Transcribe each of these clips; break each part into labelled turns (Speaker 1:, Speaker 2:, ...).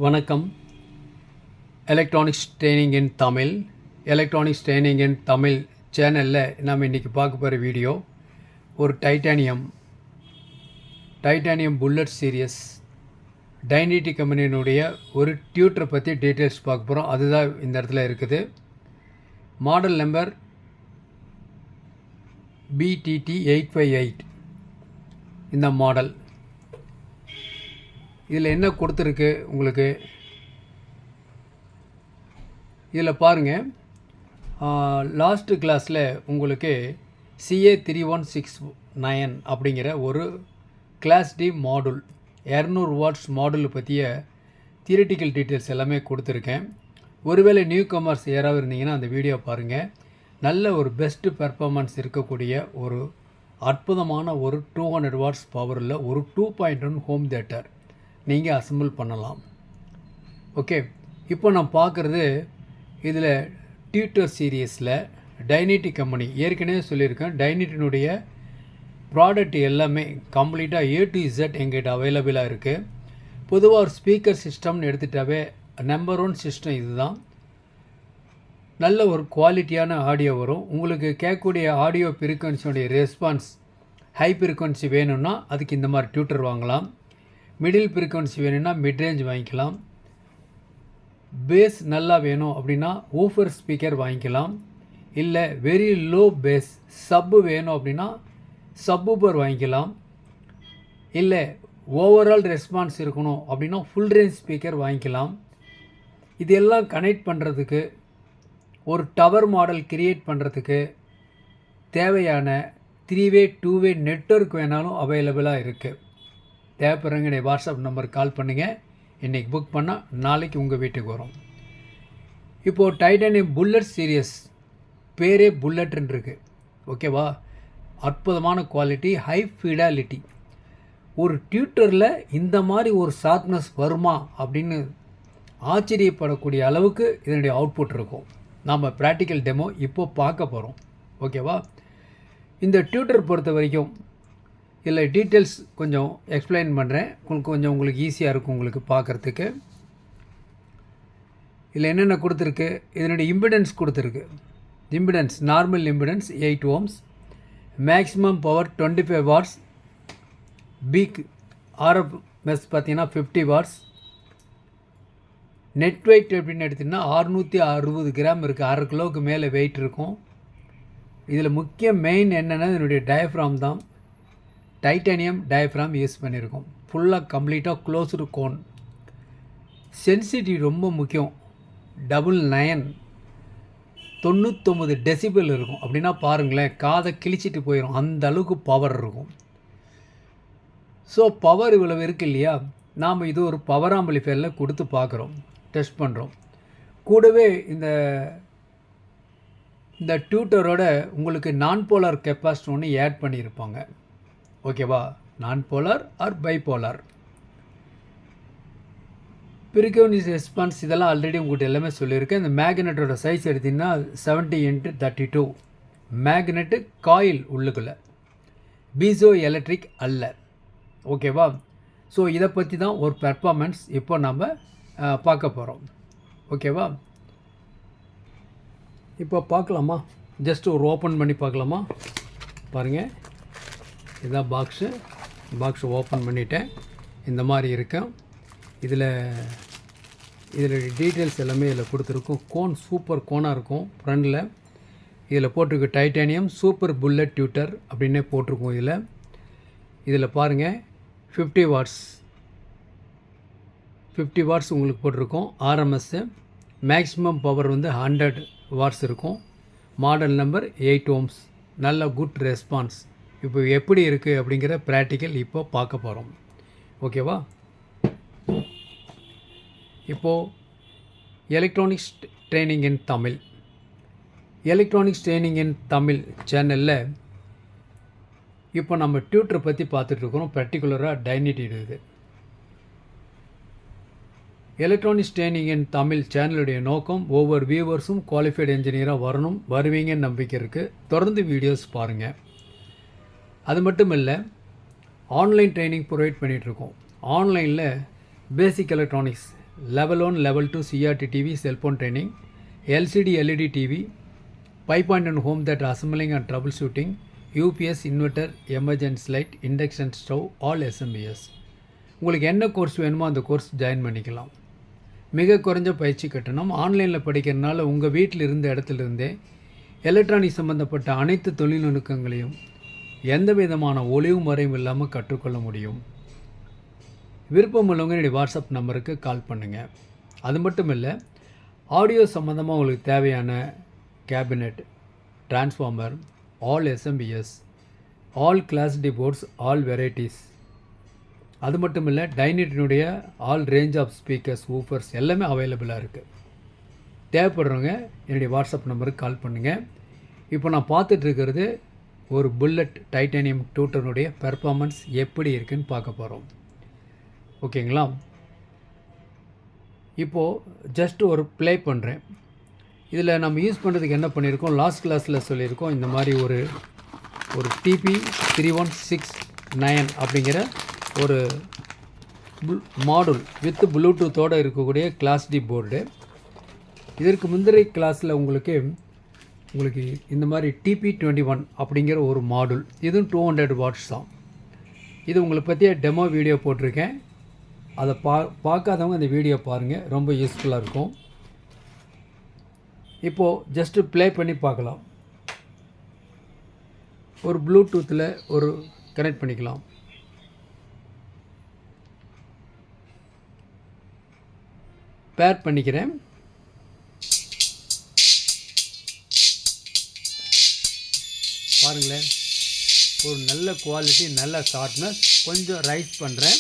Speaker 1: வணக்கம். Electronics training இன் தமிழ் சேனலில் நாம் இன்றைக்கி பார்க்க போகிற வீடியோ ஒரு டைட்டானியம் புல்லட் சீரியஸ் டைனிட்டி கம்பெனியினுடைய ஒரு டியூட்டரை பற்றி டீட்டெயில்ஸ் பார்க்க போகிறோம். அதுதான் இந்த இடத்துல இருக்குது. மாடல் நம்பர் BTT858 இந்த மாடல். இதில் என்ன கொடுத்துருக்கு உங்களுக்கு, இதில் பாருங்கள். லாஸ்ட்டு கிளாஸில் உங்களுக்கு CA3169 அப்படிங்கிற ஒரு class D module 200 watts module பற்றிய தியரிட்டிக்கல் டீட்டெயில்ஸ் எல்லாமே கொடுத்துருக்கேன். ஒருவேளை நியூ கமர்ஸ் யாராவது இருந்தீங்கன்னா அந்த வீடியோ பாருங்கள். நல்ல ஒரு பெஸ்ட்டு பெர்ஃபார்மன்ஸ் இருக்கக்கூடிய ஒரு அற்புதமான ஒரு 200 வாட்ஸ் பவரில் ஒரு 2.1 ஹோம் தியேட்டர் நீங்கள் அசம்பிள் பண்ணலாம். ஓகே, இப்போ நான் பார்க்குறது இதில் டியூட்டர் சீரியஸில் டைனிட்டி கம்பெனி ஏற்கனவே சொல்லியிருக்கேன். டைனிட்டினுடைய ப்ராடக்ட் எல்லாமே கம்ப்ளீட்டாக A to Z எங்கிட்ட அவைலபிளாக இருக்குது. பொதுவாக ஒரு ஸ்பீக்கர் சிஸ்டம்னு எடுத்துகிட்டாவே நம்பர் 1 சிஸ்டம் இதுதான். நல்ல ஒரு குவாலிட்டியான ஆடியோ வரும். உங்களுக்கு கேட்கக்கூடிய ஆடியோ ஃப்ரீக்வன்சியோடைய ரெஸ்பான்ஸ் ஹை ஃப்ரீக்வன்சி வேணும்னா அதுக்கு இந்த மாதிரி டியூட்டர் வாங்கலாம். மிடில் ஃப்ரீக்வன்சி வேணும்னா மிட்ரேஞ்ச் வாங்கிக்கலாம். பேஸ் நல்லா வேணும் அப்படின்னா ஊஃபர் ஸ்பீக்கர் வாங்கிக்கலாம். இல்லை வெரி லோ பேஸ் சப்பு வேணும் அப்படின்னா சப்பூபர் வாங்கிக்கலாம். இல்லை ஓவரால் ரெஸ்பான்ஸ் இருக்கணும் அப்படின்னா ஃபுல் ரேஞ்ச் ஸ்பீக்கர் வாங்கிக்கலாம். இதெல்லாம் கனெக்ட் பண்ணுறதுக்கு ஒரு டவர் மாடல் கிரியேட் பண்ணுறதுக்கு தேவையான 3-way 2-way நெட்வொர்க் வேணாலும் அவைலபிளாக இருக்குது. தேவைப்படுறவங்க என்னுடைய வாட்ஸ்அப் நம்பருக்கு கால் பண்ணுங்கள். இன்றைக்கி புக் பண்ணால் நாளைக்கு உங்கள் வீட்டுக்கு வரும். இப்போது டைட்டானியம் புல்லட் சீரியஸ் பேரே புல்லட்ன்னு இருக்குது. ஓகேவா? அற்புதமான குவாலிட்டி, ஹை ஃபிடாலிட்டி. ஒரு டியூட்டரில் இந்த மாதிரி ஒரு ஷார்ப்னஸ் வருமா அப்படின்னு ஆச்சரியப்படக்கூடிய அளவுக்கு இதனுடைய அவுட்புட் இருக்கும். நாம் ப்ராக்டிக்கல் டெமோ இப்போது பார்க்க போகிறோம். ஓகேவா? இந்த டியூட்டர் பொறுத்த வரைக்கும் இதில் டீட்டெயில்ஸ் கொஞ்சம் எக்ஸ்பிளைன் பண்ணுறேன். உங்களுக்கு ஈஸியாக இருக்கும் உங்களுக்கு பார்க்குறதுக்கு. இதில் என்னென்ன கொடுத்துருக்கு, இதனுடைய இம்பிடன்ஸ் கொடுத்துருக்கு. Impedance normal impedance 8 ohms, maximum power 25 watts, peak RMS பார்த்தீங்கன்னா 50 வாட்ஸ். நெட் வெயிட் எப்படின்னு எடுத்திங்கன்னா 660 கிராம் இருக்குது. 1/2 கிலோவுக்கு மேலே வெயிட் இருக்கும். இதில் முக்கிய மெயின் என்னென்னா இதனுடைய டயஃப்ராம் தான். டைட்டானியம் டயஃப்ராம் யூஸ் பண்ணியிருக்கோம். ஃபுல்லாக கம்ப்ளீட்டாக க்ளோஸ்டு கோன். சென்சிட்டிவிட்டி ரொம்ப முக்கியம். 99 99 டெசிபிள் இருக்கும். அப்படின்னா பாருங்களேன், காதை கிழிச்சிட்டு போயிடும், அந்த அளவுக்கு பவர் இருக்கும். ஸோ பவர் இவ்வளவு இருக்குது இல்லையா, நாம் இது ஒரு பவர் ஆம்பிளிஃபையரில் கொடுத்து பார்க்குறோம், டெஸ்ட் பண்ணுறோம். கூடவே இந்த டியூட்டரோட உங்களுக்கு நான் போலார் கெப்பாசிட்டி ஒன்று ஆட் பண்ணியிருப்பாங்க. ஓகேவா? நான் polar or bipolar frequency response இதெல்லாம் ஆல்ரெடி உங்கள்கிட்ட எல்லாமே சொல்லியிருக்கேன். இந்த மேக்னெட்டோட சைஸ் எடுத்திங்கன்னா 70x32 மேக்னெட்டு காயில் உள்ளுக்குள்ளே, பீசோ எலக்ட்ரிக் அல்ல. ஓகேவா? ஸோ இதை பற்றி தான் ஒரு பெர்ஃபார்மன்ஸ் இப்போ நம்ம பார்க்க போகிறோம். ஓகேவா? இப்போ பார்க்கலாமா? ஜஸ்ட் ஒரு ஓப்பன் பண்ணி பார்க்கலாமா? பாருங்கள், இதுதான் பாக்ஸு ஓப்பன் பண்ணிவிட்டேன். இந்த மாதிரி இருக்கும். இதில் டீட்டெயில்ஸ் எல்லாமே இதில் கொடுத்துருக்கும். கோன் சூப்பர் கோனாக இருக்கும் ஃப்ரண்டில். இதில் போட்டிருக்கு டைட்டானியம் சூப்பர் புல்லட் டியூட்டர் அப்படின்னே போட்டிருக்கோம். இதில் பாருங்கள் 50 வாட்ஸ் உங்களுக்கு போட்டிருக்கோம். RMS மேக்ஸிமம் பவர் 100 வாட்ஸ் இருக்கும். Model number 8 ohms. நல்ல குட் ரெஸ்பான்ஸ். இப்போ எப்படி இருக்குது அப்படிங்கிற ப்ராக்டிக்கல் இப்போ பார்க்க போகிறோம். ஓகேவா? இப்போது எலக்ட்ரானிக்ஸ் ட்ரைனிங் இன் தமிழ் சேனலில் இப்போ நம்ம டியூட்டரை பற்றி பார்த்துட்ருக்குறோம். பர்டிகுலராக டைனிட்டி இருக்குது. எலக்ட்ரானிக்ஸ் ட்ரைனிங் இன் தமிழ் சேனலுடைய நோக்கம் ஒவ்வொரு வியூவர்ஸும் குவாலிஃபைடு என்ஜினியராக வருவீங்கன்னு நம்பிக்கை இருக்குது. தொடர்ந்து வீடியோஸ் பாருங்கள். அது மட்டும் இல்லை, ஆன்லைன் ட்ரைனிங் ப்ரொவைட் பண்ணிகிட்ருக்கோம். ஆன்லைனில் பேசிக் electronics level 1, level 2 CRT TV, cell phone training, LCD LED TV, 5.1 home theater assembling and troubleshooting, UPS inverter, emergency light, induction stove, all SMBS. உங்களுக்கு என்ன கோர்ஸ் வேணுமோ அந்த கோர்ஸ் ஜாயின் பண்ணிக்கலாம். மிக குறைஞ்ச பயிற்சி கட்டணம். ஆன்லைனில் படிக்கிறதுனால உங்கள் வீட்டில் இருந்த இடத்துல இருந்தே எலக்ட்ரானிக் சம்மந்தப்பட்ட அனைத்து தொழில்நுட்பங்களையும் எந்த விதமான ஒளிவு முறையும் இல்லாமல் கற்றுக்கொள்ள முடியும். விருப்பம் உள்ளவங்க என்னுடைய வாட்ஸ்அப் நம்பருக்கு கால் பண்ணுங்கள். அது மட்டும் இல்லை, ஆடியோ சம்மந்தமாக உங்களுக்கு தேவையான cabinet, transformer, all SMBS, all class D boards, all varieties, அது மட்டும் இல்லை டைனிட்டினுடைய all range of speakers, woofers எல்லாமே அவைலபிளாக இருக்குது. தேவைப்படுறவங்க என்னுடைய வாட்ஸ்அப் நம்பருக்கு கால் பண்ணுங்கள். இப்போ நான் பார்த்துட்ருக்கிறது ஒரு புல்லட் டைட்டானியம் டூட்டனுடைய பெர்ஃபார்மன்ஸ் எப்படி இருக்குதுன்னு பார்க்க போகிறோம். ஓகேங்களா? இப்போது ஜஸ்ட் ஒரு ப்ளே பண்ணுறேன். இதில் நம்ம யூஸ் பண்ணுறதுக்கு என்ன பண்ணியிருக்கோம், லாஸ்ட் கிளாஸில் சொல்லியிருக்கோம். இந்த மாதிரி ஒரு TP3169 அப்படிங்கிற ஒரு மாடுல் வித் ப்ளூடூத்தோடு இருக்கக்கூடிய கிளாஸ் டி போர்டு. இதற்கு முந்தைய கிளாஸில் உங்களுக்கு இந்த மாதிரி TP21 அப்படிங்கிற ஒரு மாடுல், இதுவும் 200 வாட்ஸ் தான். இது உங்களை பற்றிய டெமோ வீடியோ போட்டிருக்கேன். அதை பார்க்காதவங்க அந்த வீடியோ பாருங்கள், ரொம்ப யூஸ்ஃபுல்லாக இருக்கும். இப்போது ஜஸ்ட்டு ப்ளே பண்ணி பார்க்கலாம். ஒரு ப்ளூடூத்தில் ஒரு கனெக்ட் பண்ணிக்கலாம். பேர் பண்ணிக்கிறேன். பாருங்களேன், ஒரு நல்ல குவாலிட்டி, நல்ல ஷார்ப்னஸ். கொஞ்சம் ரைஸ் பண்ணுறேன்.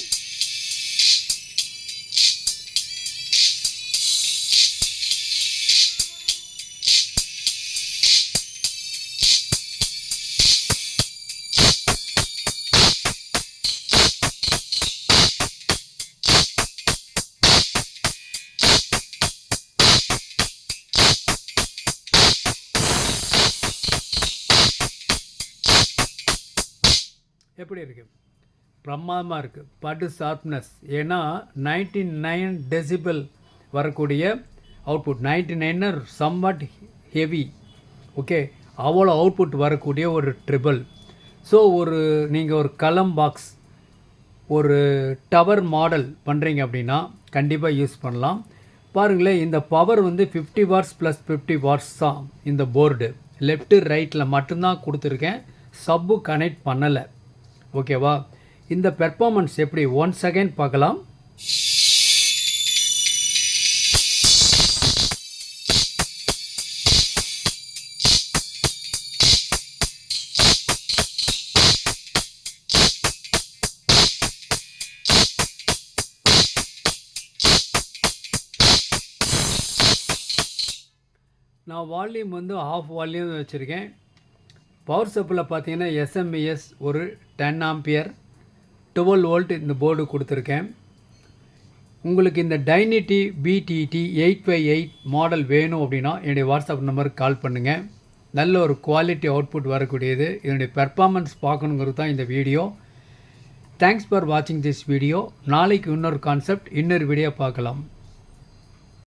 Speaker 1: எப்படி இருக்குது? பிரமாதமாக இருக்குது. படு ஷார்ப்னஸ். ஏன்னா 99 டெசிபிள் வரக்கூடிய அவுட்புட், 99 சம்வாட் ஹெவி. ஓகே, அவ்வளோ அவுட்புட் வரக்கூடிய ஒரு ட்ரிபிள். ஸோ நீங்கள் ஒரு கலம் பாக்ஸ், ஒரு டவர் மாடல் பண்ணுறீங்க அப்படின்னா கண்டிப்பாக யூஸ் பண்ணலாம். பாருங்களேன், இந்த பவர் 50 வாட்ஸ் ப்ளஸ் 50 வாட்ஸ் தான் இந்த போர்டு. லெஃப்ட்டு ரைட்டில் மட்டும்தான் கொடுத்துருக்கேன், சப்பு கனெக்ட் பண்ணலை. ஓகேவா? இந்த பெர்ஃபார்மன்ஸ் எப்படி 1 செகண்ட் பார்க்கலாம். நான் வால்யூம் ஆஃப் வால்யூம் வச்சுருக்கேன். பவர் சப்ளில் பார்த்தீங்கன்னா SMBS ஒரு 10 ஆம்பியர் 12 வோல்ட் இந்த போர்டு கொடுத்துருக்கேன். உங்களுக்கு இந்த டைனிட்டி BTT 8x8 மாடல் வேணும் அப்படின்னா என்னுடைய வாட்ஸ்அப் நம்பருக்கு கால் பண்ணுங்கள். நல்ல ஒரு குவாலிட்டி அவுட்புட் வரக்கூடியது. இதனுடைய பெர்ஃபார்மன்ஸ் பார்க்கணுங்கிறது தான் இந்த வீடியோ. தேங்க்ஸ் ஃபார் வாட்சிங் திஸ் வீடியோ. நாளைக்கு இன்னொரு கான்செப்ட், இன்னொரு வீடியோ பார்க்கலாம்.